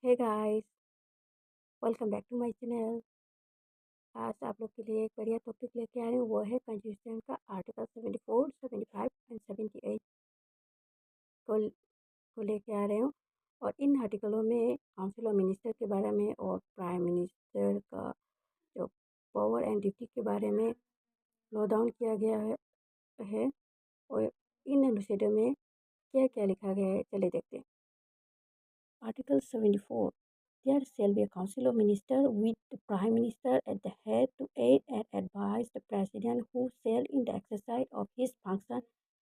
Hey guys, welcome back to my channel. आज आप लोग के लिए एक बढ़िया टॉपिक लेके आए हूँ, वो है कॉन्स्टिट्यूशन का आर्टिकल 74, 75 एंड 78 को को लेके आ रहे हूँ। और इन आर्टिकलों में काउंसिल ऑफ मिनिस्टर के बारे में और प्राइम मिनिस्टर का जो पावर एंड ड्यूटी के बारे में लो डाउन किया गया है। और इन अनुच्छेदों में क्या क्या लिखा गया है, चले देखते हैं। Article 74. There shall be a council of ministers with the Prime Minister at the head to aid and advise the President, who shall in the exercise of his function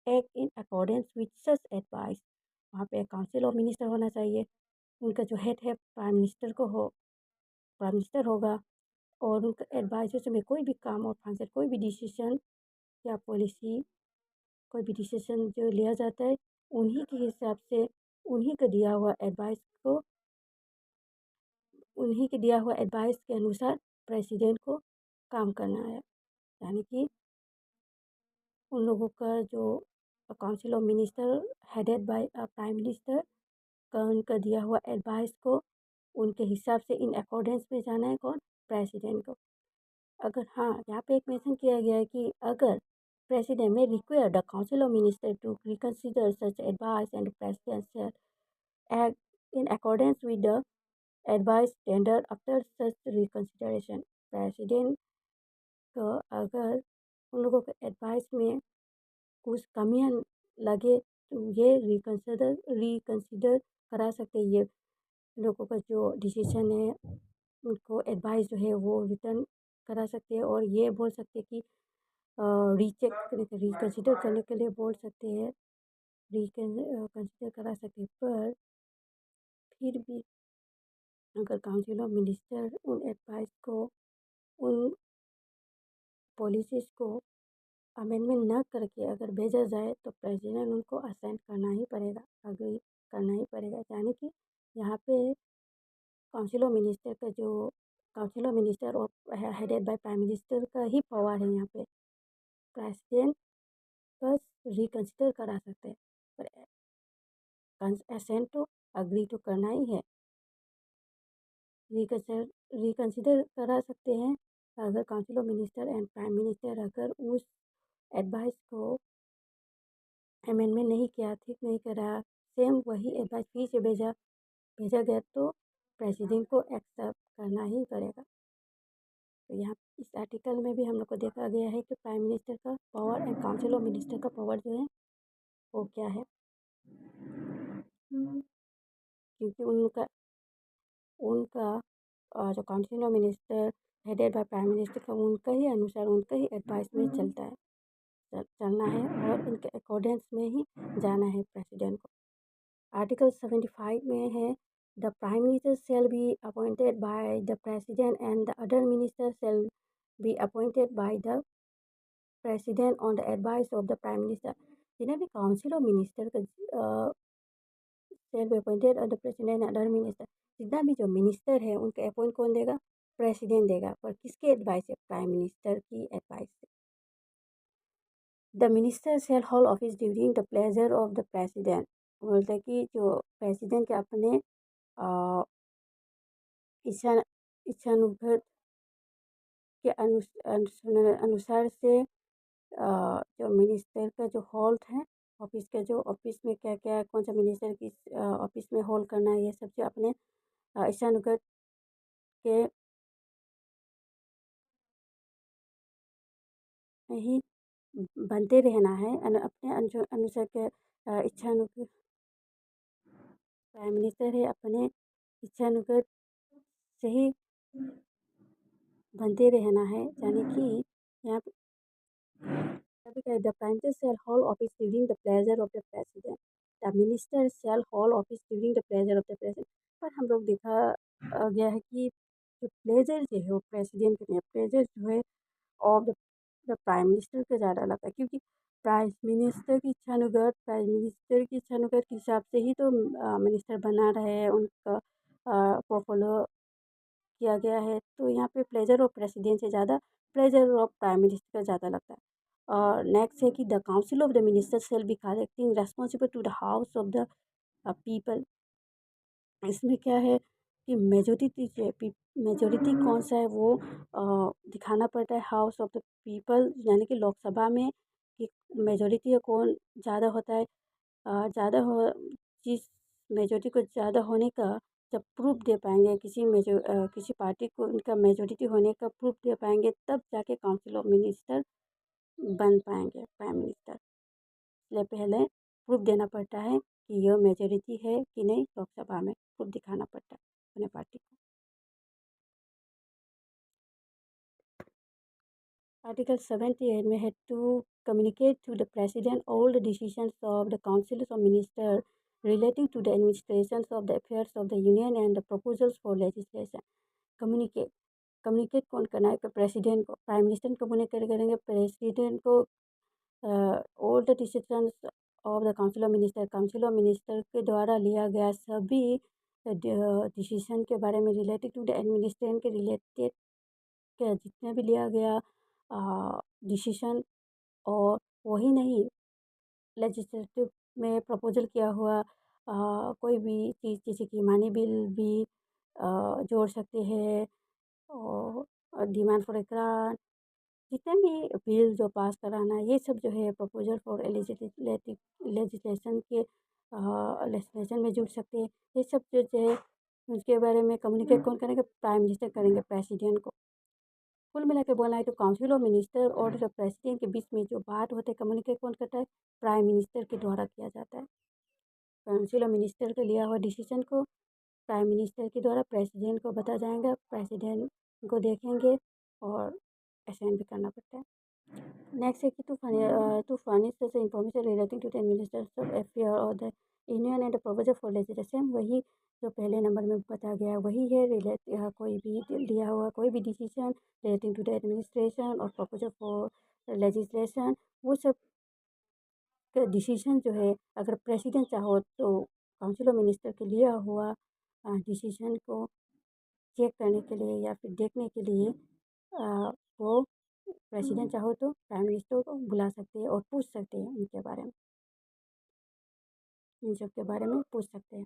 act in accordance with such advice. वहाँ पे council of minister होना चाहिए। उनका जो head है prime minister होगा। और उनका एडवाइजर्स में कोई भी काम और फंक्शन, कोई भी डिसीजन या पॉलिसी, कोई भी डिसीजन जो लिया जाता है, उन्हीं के हिसाब से उन्हीं का दिया हुआ एडवाइस को उन्हीं के दिया हुआ एडवाइस के अनुसार प्रेसिडेंट को काम करना है। यानी कि उन लोगों का जो council of minister headed by prime minister का उनका दिया हुआ एडवाइस को उनके हिसाब से इन अकॉर्डेंस में जाना है, कौन? प्रेसिडेंट को। अगर हाँ, यहाँ पे एक मेंशन किया गया है कि अगर president may require the council of minister to reconsider such advice and president shall act in accordance with the advice tender after such reconsideration. President को अगर उन लोगों के एडवाइस में कुछ कमियां लगे तो ये रिकंसिडर करा सकते हैं। ये लोगों का जो डिसीजन है, उनको एडवाइस जो है वो रिटर्न करा सकते हैं और ये बोल सकते हैं कि रीचेक करने के रिकंसिडर करने के लिए बोल सकते हैं, रिकंसिडर करा सकते हैं। पर फिर भी अगर काउंसिल ऑफ मिनिस्टर उन एडवाइस को, उन पॉलिसीज़ को अमेंडमेंट न करके अगर भेजा जाए तो प्रेसिडेंट उनको असेंट करना ही पड़ेगा, अग्री करना ही पड़ेगा। यानी कि यहाँ पे काउंसिल ऑफ मिनिस्टर का जो काउंसिल ऑफ मिनिस्टर और हेडेड बाय प्राइम मिनिस्टर का ही पावर है। यहाँ पे प्रेसिडेंट बस रिकंसिडर करा सकते हैं, पर असेंट तो अग्री तो करना ही है। रिकंसिडर करा सकते हैं अगर council of minister and prime minister अगर उस एडवाइस को अमेंडमेंट नहीं किया, ठीक नहीं करा, सेम वही एडवाइस फिर से भेजा गया तो प्रेसिडेंट को एक्सेप्ट करना ही पड़ेगा। तो यहाँ इस आर्टिकल में भी हम लोग को देखा गया है कि प्राइम मिनिस्टर का power and council of minister का पावर जो है वो क्या है। क्योंकि उनका उनका जो council of minister headed by prime minister का उनका ही अनुसार, उनका ही एडवाइस में चलता है, चलना है और उनके अकॉर्डेंस में ही जाना है प्रेसिडेंट को। आर्टिकल 75 में है the prime minister shall be appointed by the president and the other minister shall be appointed by the president on the advice of the prime minister. जिन्हें भी काउंसिल ऑफ मिनिस्टर का shall be appointed on the president and other minister, जितना भी जो minister है उनके appoint कौन देगा? प्रेसिडेंट देगा। पर किसके एडवाइस से? प्राइम मिनिस्टर की एडवाइस से। The minister shall hold office during the pleasure of the president. बोलते हैं कि जो प्रेसिडेंट के अपने इच्छा इच्छानुगत के अनुसार से जो मिनिस्टर का जो होल्ड है, ऑफिस का जो ऑफिस में क्या क्या कौन सा मिनिस्टर किस ऑफिस में होल्ड करना है, ये सब जो अपने इच्छानुगत के ही बनते रहना है। अपने अनुसार के इच्छानुगत प्राइम मिनिस्टर है, अपने इच्छानुगत से ही बनते रहना है। यानी कि यहाँ पे the prime minister shall hold office during the pleasure of the president. The minister shall hold office during the pleasure of the president. पर हम लोग देखा गया है कि जो प्लेजर जो है वो प्रेसिडेंट के नहीं, प्लेजर जो है ऑफ द प्राइम मिनिस्टर का ज़्यादा लगता है। क्योंकि प्राइम मिनिस्टर की इच्छानुगत के हिसाब से ही तो मिनिस्टर बना रहे हैं, उनका पोर्टफोलियो किया गया है। तो यहाँ पे प्लेजर ऑफ प्रेसिडेंट से ज़्यादा प्लेजर ऑफ प्राइम मिनिस्टर का ज़्यादा लगता है। और नेक्स्ट है कि the council of the minister shall be collecting responsible to the house of the people. इसमें क्या है कि मेजोरिटी कौन सा है वो दिखाना पड़ता है। हाउस ऑफ द पीपल यानी कि लोकसभा में कि मेजोरिटी है कौन ज़्यादा होता है। ज़्यादा हो जिस मेजोरिटी को ज़्यादा होने का जब प्रूफ दे पाएंगे किसी पार्टी को उनका मेजोरिटी होने का प्रूफ दे पाएंगे तब जाके काउंसिल ऑफ मिनिस्टर बन पाएंगे प्राइम मिनिस्टर। इसलिए पहले प्रूफ देना पड़ता है कि यह मेजोरिटी है कि नहीं, लोकसभा में प्रूफ दिखाना पड़ता है अपने पार्टी को। Article 78 may have to communicate to the President all the decisions of the Council of Ministers relating to the administrations of the affairs of the Union and the proposals for legislation. Communicate communicate कौन करना है? President को। Prime minister communicate करेंगे president को all the decisions of the council of minister के द्वारा लिया गया सभी डिसीजन के बारे में रिलेटेड टू द एडमिनिस्ट्रेशन के रिलेटेड के जितने भी लिया गया डिसीजन। और वही नहीं, लेजिस्लेटिव में प्रपोजल किया हुआ कोई भी चीज़ जैसे कि मनी बिल भी जोड़ सकते हैं। और डिमांड फॉर ए ग्रांट, जितने भी बिल जो पास कराना ये सब जो है प्रपोजल फॉर लेजिस्लेशन के लेजिस्लेशन में जुड़ सकते हैं। ये सब जो है उसके बारे में कम्युनिकेट कौन करेंगे? प्राइम मिनिस्टर करेंगे प्रेसिडेंट को। कुल मिला के बोलना है तो काउंसिल ऑफ मिनिस्टर और जो प्रेसिडेंट के बीच में जो बात होते हैं कम्युनिकेट कौन करता है? प्राइम मिनिस्टर के द्वारा किया जाता है। काउंसिल ऑफ मिनिस्टर के लिया हुआ डिसीजन को प्राइम मिनिस्टर के द्वारा प्रेसिडेंट को बता जाएगा, प्रेसिडेंट को देखेंगे और असाइन भी करना पड़ता है। नेक्स्ट है कि to furnish such information relating to the ministers of affair और the union and the proposal for legislation. वही जो पहले नंबर में बताया गया वही है। कोई भी दिया हुआ कोई भी decision relating to the administration और प्रोपोजल फॉर लेजिस्लेशन वो सब का डिसीजन जो है अगर प्रेसिडेंट चाहो तो काउंसिल ऑफ मिनिस्टर के लिया हुआ डिसीजन को चेक करने के लिए या फिर देखने के लिए वो प्रेसिडेंट चाहो तो प्राइम मिनिस्टर को बुला सकते हैं और पूछ सकते हैं उनके बारे में, इन सब के बारे में पूछ सकते हैं।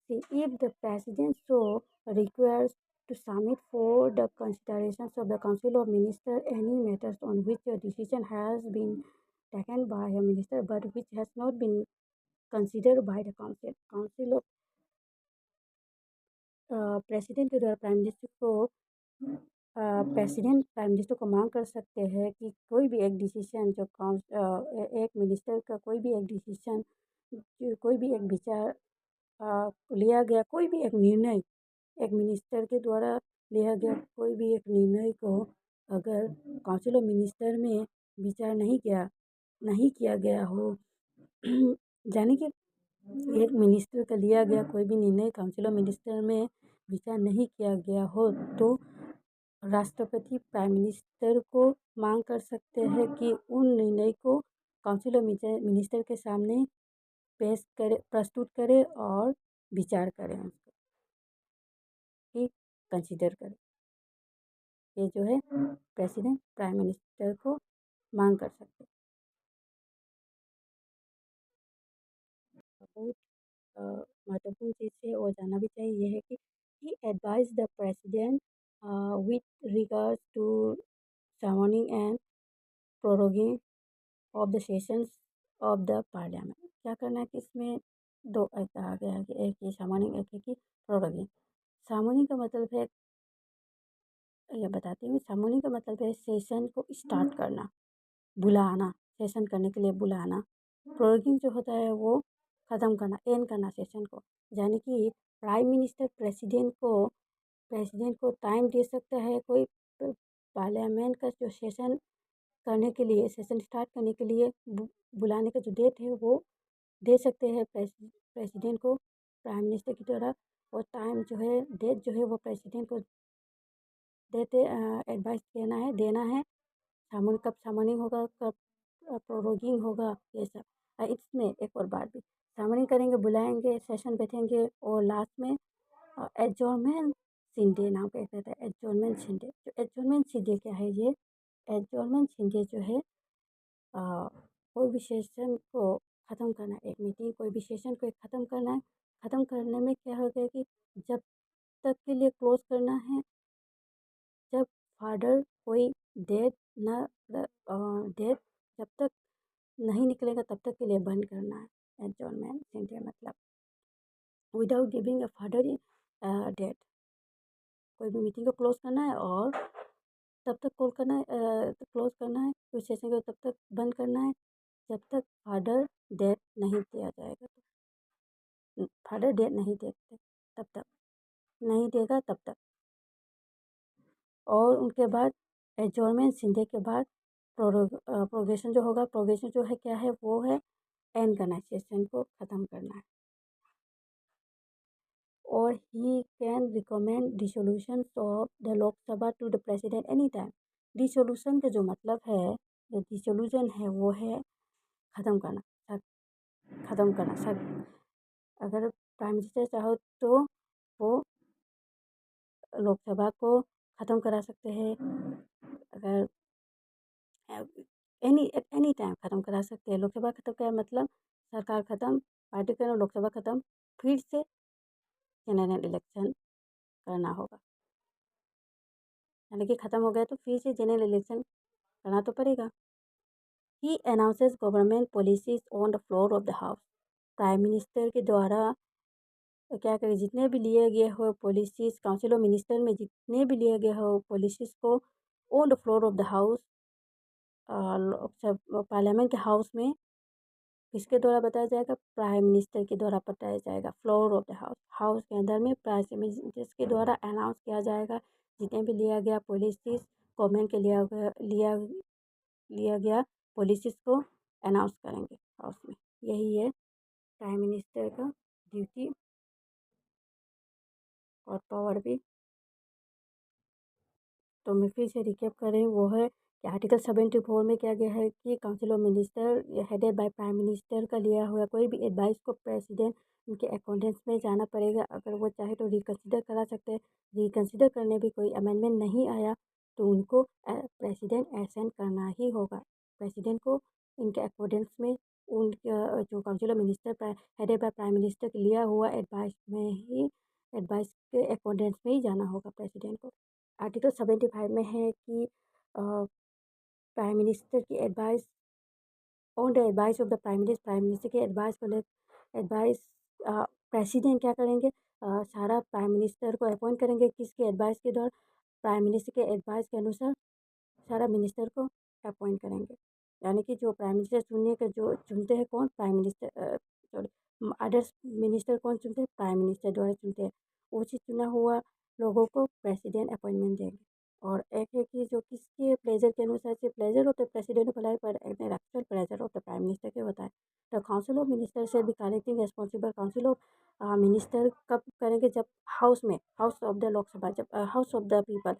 See, if the president so requires to submit for the considerations of the council of ministers any matters on which a decision has been taken by a minister but which has not been considered by the council of president के द्वारा prime minister को president prime minister को मांग कर सकते हैं कि कोई भी एक डिसीजन जो एक मिनिस्टर का कोई भी एक डिसीजन, कोई भी एक विचार लिया गया, कोई भी एक निर्णय एक मिनिस्टर के द्वारा लिया गया कोई भी एक निर्णय को अगर काउंसिल ऑफ मिनिस्टर में विचार नहीं किया गया हो यानी कि एक मिनिस्टर का लिया गया कोई भी निर्णय काउंसिल ऑफ मिनिस्टर में विचार नहीं किया गया हो तो राष्ट्रपति प्राइम मिनिस्टर को मांग कर सकते हैं कि उन निर्णय को काउंसिल ऑफ मिनिस्टर के सामने प्रस्तुत करे और विचार करें उसको कि कंसिडर करें। ये जो है प्रेसिडेंट प्राइम मिनिस्टर को मांग कर सकते हैं। बहुत महत्वपूर्ण चीज़ है और जानना भी चाहिए ये है कि he advised the president with regards to summoning and proroguing of the sessions of the parliament। क्या करना है कि इसमें दो कहा गया है कि एक ही सामोनिंग एक है कि प्रोरोगिंग। सामोनिंग का मतलब है, ये बताती हूँ, सामोनिंग का मतलब है सेशन को स्टार्ट करना, बुलाना, सेशन करने के लिए बुलाना। प्रोरोगिंग जो होता है वो ख़त्म करना, एंड करना सेशन को। यानी कि प्राइम मिनिस्टर प्रेसिडेंट को टाइम दे सकता है कोई पार्लियामेंट का जो सेशन करने के लिए, सेशन स्टार्ट करने के लिए बुलाने का जो डेट है वो दे सकते हैं प्रेसिडेंट को प्राइम मिनिस्टर की द्वारा। और टाइम जो है, डेट जो है वो प्रेसिडेंट को एडवाइस देना है कब सामोनिंग होगा, कब प्रोरोगिंग होगा, ये सब। इसमें एक और बात भी, सामोनिंग करेंगे, बुलाएंगे, सेशन बैठेंगे और लास्ट में एडजॉर्नमेंट सिंडे नाम का एक रहता है। एडजॉर्नमेंट सिंडे, जो एडजॉर्नमेंट सिंडे क्या है? ये एडजॉर्नमेंट सिंडे जो है कोई भी सेशन को ख़त्म करना, एक मीटिंग कोई भी सेशन को ख़त्म करना है। ख़त्म करने में क्या होता है कि लिए क्लोज करना है, जब फादर कोई डेट न डेट जब तक नहीं निकलेगा तब तक के लिए बंद करना है एडजॉर्नमेंट सिंडे मतलब without giving a further date कोई भी मीटिंग को क्लोज करना है और तब तक कॉल करना है क्लोज करना है कुछ सेशन को तब तक बंद करना है जब तक फादर डेट नहीं दिया जाएगा तो फादर डेट नहीं देते तब तक नहीं देगा तब तक और उनके बाद एडजॉर्नमेंट सिंडे के बाद प्रोग्रेशन जो होगा प्रोग्रेशन जो है क्या है वो है एंड करना है सेशन को ख़त्म करना है और he can recommend dissolution of the Lok Sabha to the president any time. Dissolution का जो मतलब है जो डिसोल्यूशन है वो है ख़त्म करना ख़त्म करना अगर प्राइम मिनिस्टर चाहो तो वो लोकसभा को ख़त्म करा सकते हैं अगर एनी टाइम ख़त्म करा सकते हैं लोकसभा ख़त्म का मतलब सरकार ख़त्म पार्टी का लोकसभा ख़त्म फिर से जनरल इलेक्शन करना होगा यानी कि ख़त्म हो गया तो फिर से जनरल इलेक्शन करना तो पड़ेगा। He announces government policies on the floor of the house prime minister के द्वारा क्या करें जितने भी लिए गए हो पॉलिसीज काउंसिल ऑफ मिनिस्टर में जितने भी लिए गए हो पॉलिसीज को on the floor of the house parliament के हाउस में किसके द्वारा बताया जाएगा प्राइम मिनिस्टर के द्वारा बताया जाएगा floor of the house house के अंदर में प्राइम मिनिस्टर के द्वारा अनाउंस किया जाएगा जितने भी लिया गया पॉलिसीज गवर्नमेंट के लिया गया पॉलिसीज को अनाउंस करेंगे हाउस में यही है प्राइम मिनिस्टर का ड्यूटी और पावर भी। तो मैं फिर से रिकैप कर रही हूँ वो है कि आर्टिकल 74 में क्या गया है कि council of minister headed by prime minister का लिया हुआ कोई भी एडवाइस को प्रेसिडेंट उनके अकॉर्डेंस में जाना पड़ेगा अगर वो चाहे तो रिकन्सिडर करा सकते हैं रिकन्सिडर करने भी कोई अमेंडमेंट नहीं आया तो उनको प्रेसिडेंट एसेंट करना ही होगा प्रेसिडेंट को इनके अकॉर्डेंस में उनके जो council of minister headed by prime minister के लिया हुआ एडवाइस के अकॉर्डेंस में ही जाना होगा प्रेसिडेंट को। आर्टिकल 75 में है कि प्राइम मिनिस्टर की advice on the advice of the prime minister के एडवाइस को ले एडवाइस प्रेसिडेंट क्या करेंगे सारा प्राइम मिनिस्टर को अपॉइंट करेंगे किसके एडवाइस के द्वारा प्राइम मिनिस्टर के एडवाइस के अनुसार सारा मिनिस्टर को अपॉइंट करेंगे यानी कि जो प्राइम मिनिस्टर चुनने के जो चुनते हैं कौन prime minister sorry others minister कौन चुनते हैं प्राइम मिनिस्टर द्वारा चुनते हैं उसी चुना हुआ लोगों को प्रेसिडेंट अपॉइंटमेंट देंगे और एक है कि जो किसके प्लेजर के अनुसार से प्लेजर होते actual pleasure of the prime minister के होता है द काउंसिल ऑफ मिनिस्टर से भी collecting responsible council of minister कब करेंगे जब हाउस ऑफ द लोकसभा जब house of the people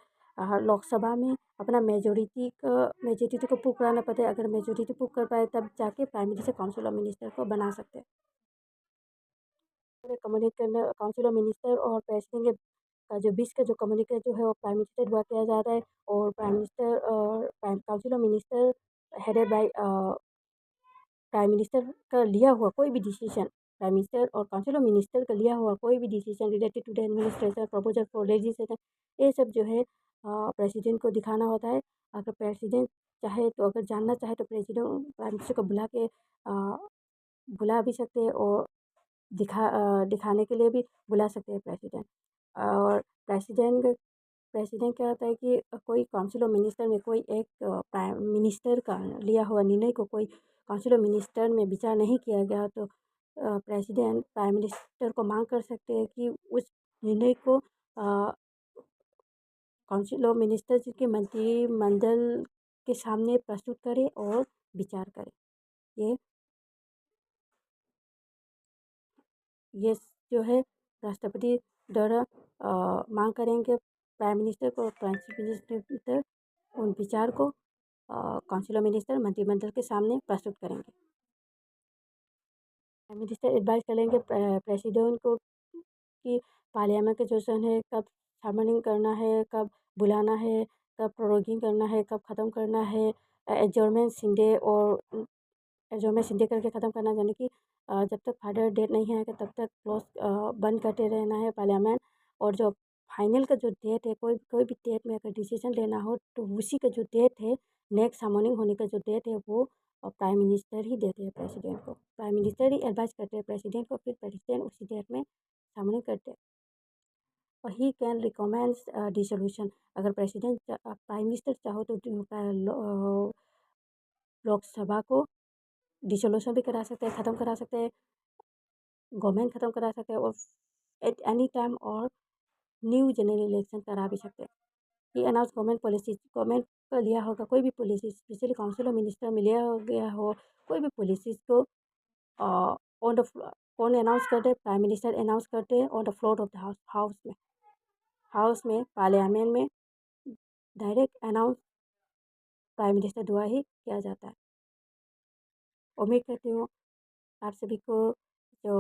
Lok Sabha में अपना मेजोरिटी को प्रूव कराना पड़ता है अगर मेजोरिटी प्रूव कर पाए तब जाके prime minister council of minister को बना सकते हैं कम्युनिकेट करना काउंसिल ऑफ मिनिस्टर और प्रेसिडेंट का जो बीच का जो कम्युनिकेट जो है वो प्राइम मिनिस्टर द्वारा किया जाता है और prime minister council of minister headed by prime minister का लिया हुआ कोई भी डिसीजन प्राइम मिनिस्टर और काउंसिल ऑफ मिनिस्टर का लिया हुआ कोई भी decision related to the administration proposal for legislation ये सब जो है प्रेसिडेंट को दिखाना होता है अगर प्रेसिडेंट चाहे तो अगर जानना चाहे तो प्रेसिडेंट प्राइम मिनिस्टर को बुला भी सकते हैं और दिखाने के लिए भी बुला सकते हैं प्रेसिडेंट और प्रेसिडेंट क्या होता है कि कोई काउंसिल ऑफ मिनिस्टर में कोई एक प्राइम मिनिस्टर का लिया हुआ निर्णय को कोई काउंसिल ऑफ मिनिस्टर में विचार नहीं किया गया तो प्रेसिडेंट प्राइम मिनिस्टर को मांग कर सकते हैं कि उस निर्णय को काउंसिल ऑफ मिनिस्टर के मंत्रिमंडल के सामने प्रस्तुत करे और विचार करे ये ये जो है राष्ट्रपति द्वारा मांग करेंगे प्राइम मिनिस्टर को प्राइम मिनिस्टर उन विचार को काउंसिल ऑफ मिनिस्टर मंत्रिमंडल के सामने प्रस्तुत करेंगे प्राइम मिनिस्टर एडवाइस करेंगे प्रेसिडेंट को कि पार्लियामेंट के सेशन है कब समनिंग करना है कब बुलाना है कब प्रोरोगिंग करना है कब ख़त्म करना है एडजॉर्नमेंट संडे और एडजॉर्नमेंट संडे करके ख़त्म करना यानी कि जब तक फादर डेट नहीं आएगा तब तक क्लोज बंद करते रहना है पार्लियामेंट और जो फाइनल का जो डेट है, कोई कोई भी डेट में अगर डिसीजन लेना हो तो उसी का जो डेट है, नेक्स्ट समनिंग होने का जो डेट है वो प्राइम मिनिस्टर ही देते हैं प्रेसिडेंट को। प्राइम मिनिस्टर ही एडवाइस करते हैं प्रेसिडेंट को, फिर प्रेसिडेंट उसी डेट में समनिंग करते हैं। और ही कैन रिकमेंड्स डिसोल्यूशन। अगर प्रेसिडेंट प्राइम मिनिस्टर चाहो तो लोकसभा को डिसोल्यूशन भी करा सकते हैं, ख़त्म करा सकते हैं, गवर्नमेंट ख़त्म करा सकते हैं, और एट एनी टाइम और न्यू जनरल इलेक्शन करा भी सकते हैं। ये अनाउंस गवर्नमेंट पॉलिसी, गवर्नमेंट का लिया होगा कोई भी policy, specially council of minister में लिया हो गया हो कोई भी पॉलिसीज़ को ऑन द कौन अनाउंस करते, प्राइम मिनिस्टर अनाउंस करते हैं on the floor of the house में पार्लियामेंट में डायरेक्ट अनाउंस प्राइम मिनिस्टर द्वारा ही किया जाता है। उम्मीद करती हूँ आप सभी को जो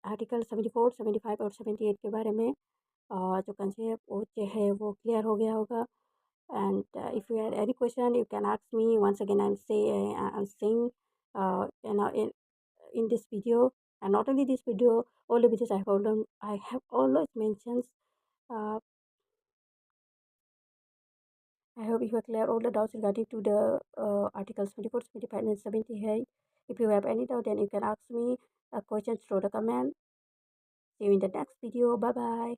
आर्टिकल 74, 75 और 78 के बारे में जो कंसेप्ट वो जो है वो क्लियर हो गया होगा। And if you have any question, you can ask me. Once again, I'm saying, in this video, and not only this video, all the videos I have always mentioned. Uh, I hope you have cleared all the doubts regarding to the articles 24, 25, and 78. If you have any doubt, then you can ask me a question through the comment. See you in the next video. Bye bye.